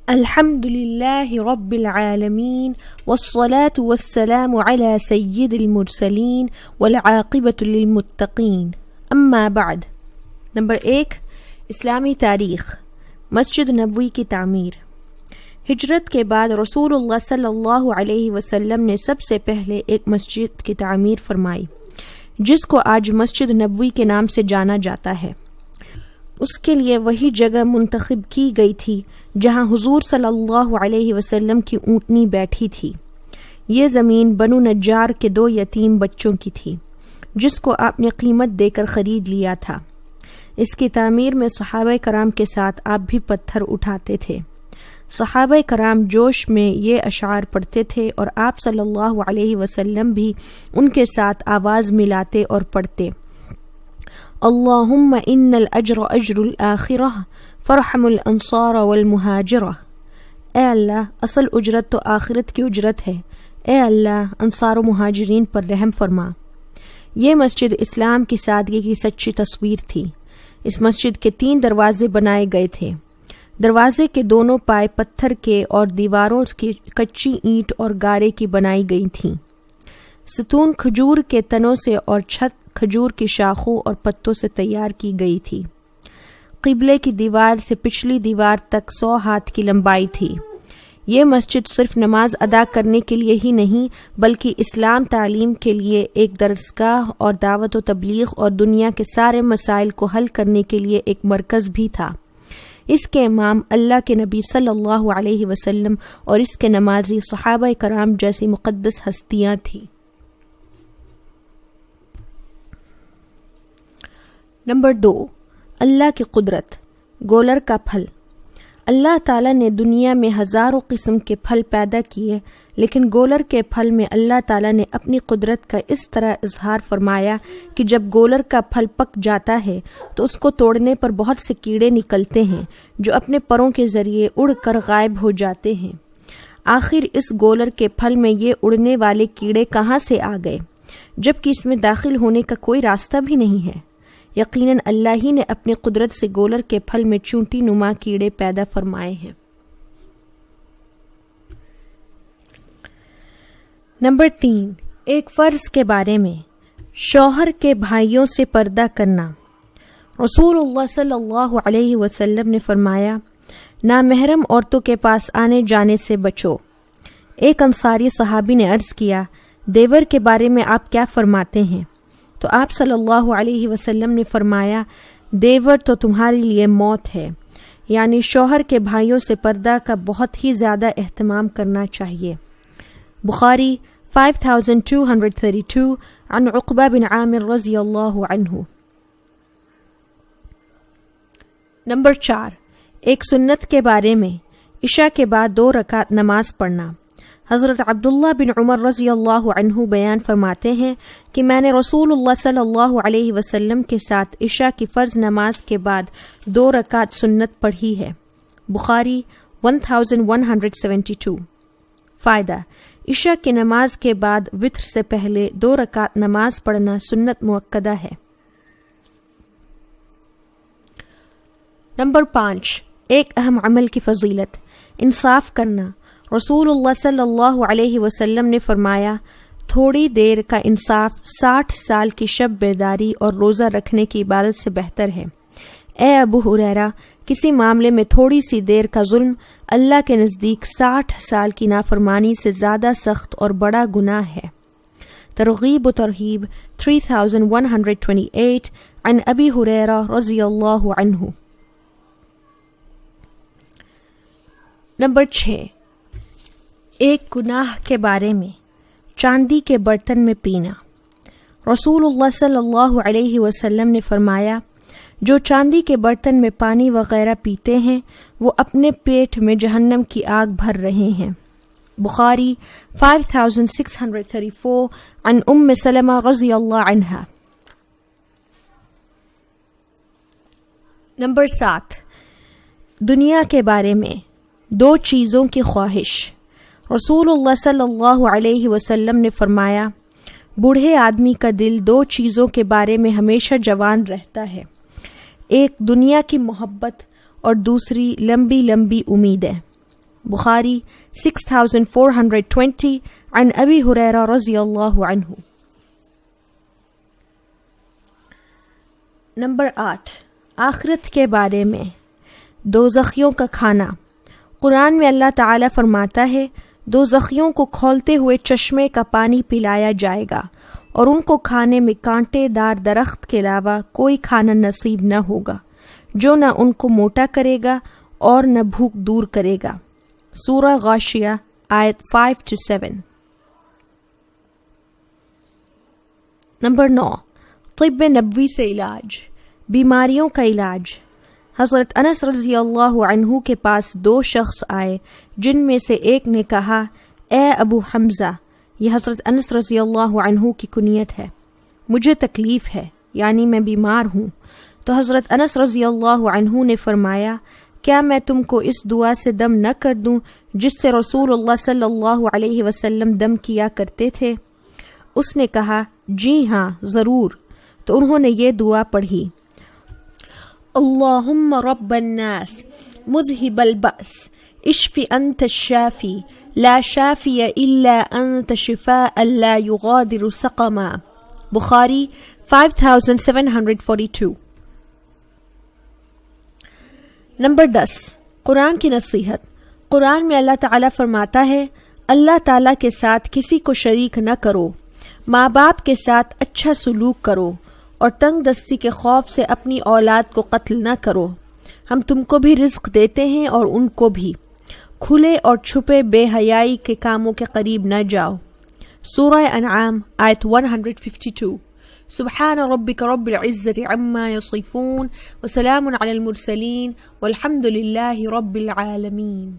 الحمد لله رب العالمين والصلاة والسلام على سيد المرسلين والعاقبة للمتقين اما بعد۔ نمبر 1، اسلامی تاریخ۔ مسجد نبوی کی تعمیر۔ ہجرت کے بعد رسول اللہ صلی اللہ علیہ وسلم نے سب سے پہلے ایک مسجد کی تعمیر فرمائی جس کو آج مسجد نبوی کے نام سے جانا جاتا ہے۔ اس کے لیے وہی جگہ منتخب کی گئی تھی جہاں حضور صلی اللہ علیہ وسلم کی اونٹنی بیٹھی تھی۔ یہ زمین بنو نجار کے 2 یتیم بچوں کی تھی جس کو آپ نے قیمت دے کر خرید لیا تھا۔ اس کی تعمیر میں صحابہ کرام کے ساتھ آپ بھی پتھر اٹھاتے تھے۔ صحابہ کرام جوش میں یہ اشعار پڑھتے تھے اور آپ صلی اللہ علیہ وسلم بھی ان کے ساتھ آواز ملاتے اور پڑھتے۔ اللہم ان الاجر اجر الاخرہ فرحم الانصار والمہاجرہ۔ اے اللہ، اصل اجرت تو آخرت کی اجرت ہے، اے اللہ انصار و مہاجرین پر رحم فرما۔ یہ مسجد اسلام کی سادگی کی سچی تصویر تھی۔ اس مسجد کے 3 دروازے بنائے گئے تھے۔ دروازے کے دونوں پائے پتھر کے اور دیواروں کی کچی اینٹ اور گارے کی بنائی گئی تھیں۔ ستون کھجور کے تنوں سے اور چھت کھجور کی شاخوں اور پتوں سے تیار کی گئی تھی۔ قبلے کی دیوار سے پچھلی دیوار تک 100 ہاتھ کی لمبائی تھی۔ یہ مسجد صرف نماز ادا کرنے کے لیے ہی نہیں بلکہ اسلام تعلیم کے لیے ایک درسگاہ اور دعوت و تبلیغ اور دنیا کے سارے مسائل کو حل کرنے کے لیے ایک مرکز بھی تھا۔ اس کے امام اللہ کے نبی صلی اللہ علیہ وسلم اور اس کے نمازی صحابہ کرام جیسی مقدس ہستیاں تھیں۔ نمبر 2، اللہ کی قدرت۔ گولر کا پھل۔ اللہ تعالیٰ نے دنیا میں ہزاروں قسم کے پھل پیدا کیے، لیکن گولر کے پھل میں اللہ تعالیٰ نے اپنی قدرت کا اس طرح اظہار فرمایا کہ جب گولر کا پھل پک جاتا ہے تو اس کو توڑنے پر بہت سے کیڑے نکلتے ہیں جو اپنے پروں کے ذریعے اڑ کر غائب ہو جاتے ہیں۔ آخر اس گولر کے پھل میں یہ اڑنے والے کیڑے کہاں سے آ گئے جبکہ اس میں داخل ہونے کا کوئی راستہ بھی نہیں ہے؟ یقیناً اللہ ہی نے اپنی قدرت سے گولر کے پھل میں چونٹی نما کیڑے پیدا فرمائے ہیں۔ نمبر 3، ایک فرض کے بارے میں۔ شوہر کے بھائیوں سے پردہ کرنا۔ رسول اللہ صلی اللہ علیہ وسلم نے فرمایا، نامحرم عورتوں کے پاس آنے جانے سے بچو۔ ایک انصاری صحابی نے عرض کیا، دیور کے بارے میں آپ کیا فرماتے ہیں؟ تو آپ صلی اللہ علیہ وسلم نے فرمایا، دیور تو تمہارے لیے موت ہے، یعنی شوہر کے بھائیوں سے پردہ کا بہت ہی زیادہ اہتمام کرنا چاہیے۔ بخاری 5232 عن عقبہ بن عامر رضی اللہ عنہ۔ نمبر 4، ایک سنت کے بارے میں۔ عشاء کے بعد 2 رکعت نماز پڑھنا۔ حضرت عبداللہ بن عمر رضی اللہ عنہ بیان فرماتے ہیں کہ میں نے رسول اللہ صلی اللہ علیہ وسلم کے ساتھ عشاء کی فرض نماز کے بعد 2 رکعت سنت پڑھی ہے۔ بخاری 1172۔ فائدہ: عشاء کی نماز کے بعد وتر سے پہلے 2 رکعت نماز پڑھنا سنت مؤکدہ ہے۔ نمبر 5، ایک اہم عمل کی فضیلت۔ انصاف کرنا۔ رسول اللہ صلی اللہ علیہ وسلم نے فرمایا، تھوڑی دیر کا انصاف 60 سال کی شب بیداری اور روزہ رکھنے کی عبادت سے بہتر ہے۔ اے ابو ہریرہ، کسی معاملے میں تھوڑی سی دیر کا ظلم اللہ کے نزدیک 60 سال کی نافرمانی سے زیادہ سخت اور بڑا گناہ ہے۔ ترغیب و ترہیب 3128 عن ابی ہریرہ رضی اللہ عنہ۔ نمبر 6، ایک گناہ کے بارے میں۔ چاندی کے برتن میں پینا۔ رسول اللہ صلی اللہ علیہ وسلم نے فرمایا، جو چاندی کے برتن میں پانی وغیرہ پیتے ہیں وہ اپنے پیٹ میں جہنم کی آگ بھر رہے ہیں۔ بخاری 5634 عن ام سلمہ رضی اللہ عنہا۔ نمبر 7، دنیا کے بارے میں۔ 2 چیزوں کی خواہش۔ رسول اللہ صلی اللہ علیہ وسلم نے فرمایا، بوڑھے آدمی کا دل 2 چیزوں کے بارے میں ہمیشہ جوان رہتا ہے، ایک دنیا کی محبت اور دوسری لمبی لمبی امیدیں۔ بخاری 6420 عن ابی ہریرہ رضی اللہ عنہ۔ نمبر 8، آخرت کے بارے میں، دوزخیوں کا کھانا۔ قرآن میں اللہ تعالیٰ فرماتا ہے دوزخیوں کو کھولتے ہوئے چشمے کا پانی پلایا جائے گا اور ان کو کھانے میں کانٹے دار درخت کے علاوہ کوئی کھانا نصیب نہ ہوگا جو نہ ان کو موٹا کرے گا اور نہ بھوک دور کرے گا۔ سورہ غاشیہ آیت 5-7۔ نمبر 9، طب نبوی سے علاج، بیماریوں کا علاج۔ حضرت انس رضی اللہ عنہ کے پاس 2 شخص آئے جن میں سے ایک نے کہا، اے ابو حمزہ، یہ حضرت انس رضی اللہ عنہ کی کنیت ہے، مجھے تکلیف ہے، یعنی میں بیمار ہوں۔ تو حضرت انس رضی اللہ عنہ نے فرمایا، کیا میں تم کو اس دعا سے دم نہ کر دوں جس سے رسول اللہ صلی اللہ علیہ وسلم دم کیا کرتے تھے؟ اس نے کہا، جی ہاں ضرور۔ تو انہوں نے یہ دعا پڑھی، اللہم رب الناس مذہب البأس اشف انت الشافی لا شافی الا انت شفاء لا یغادر سقما۔ بخاری 5742۔ نمبر 10، قرآن کی نصیحت۔ قرآن میں اللہ تعالیٰ فرماتا ہے، اللہ تعالیٰ کے ساتھ کسی کو شریک نہ کرو، ماں باپ کے ساتھ اچھا سلوک کرو اور تنگ دستی کے خوف سے اپنی اولاد کو قتل نہ کرو، ہم تم کو بھی رزق دیتے ہیں اور ان کو بھی، کھلے اور چھپے بے حیائی کے کاموں کے قریب نہ جاؤ۔ سورہ انعام آیت 152۔ سبحان ربک رب العزة عما یصفون وسلام علی المرسلین والحمد للہ رب العالمین۔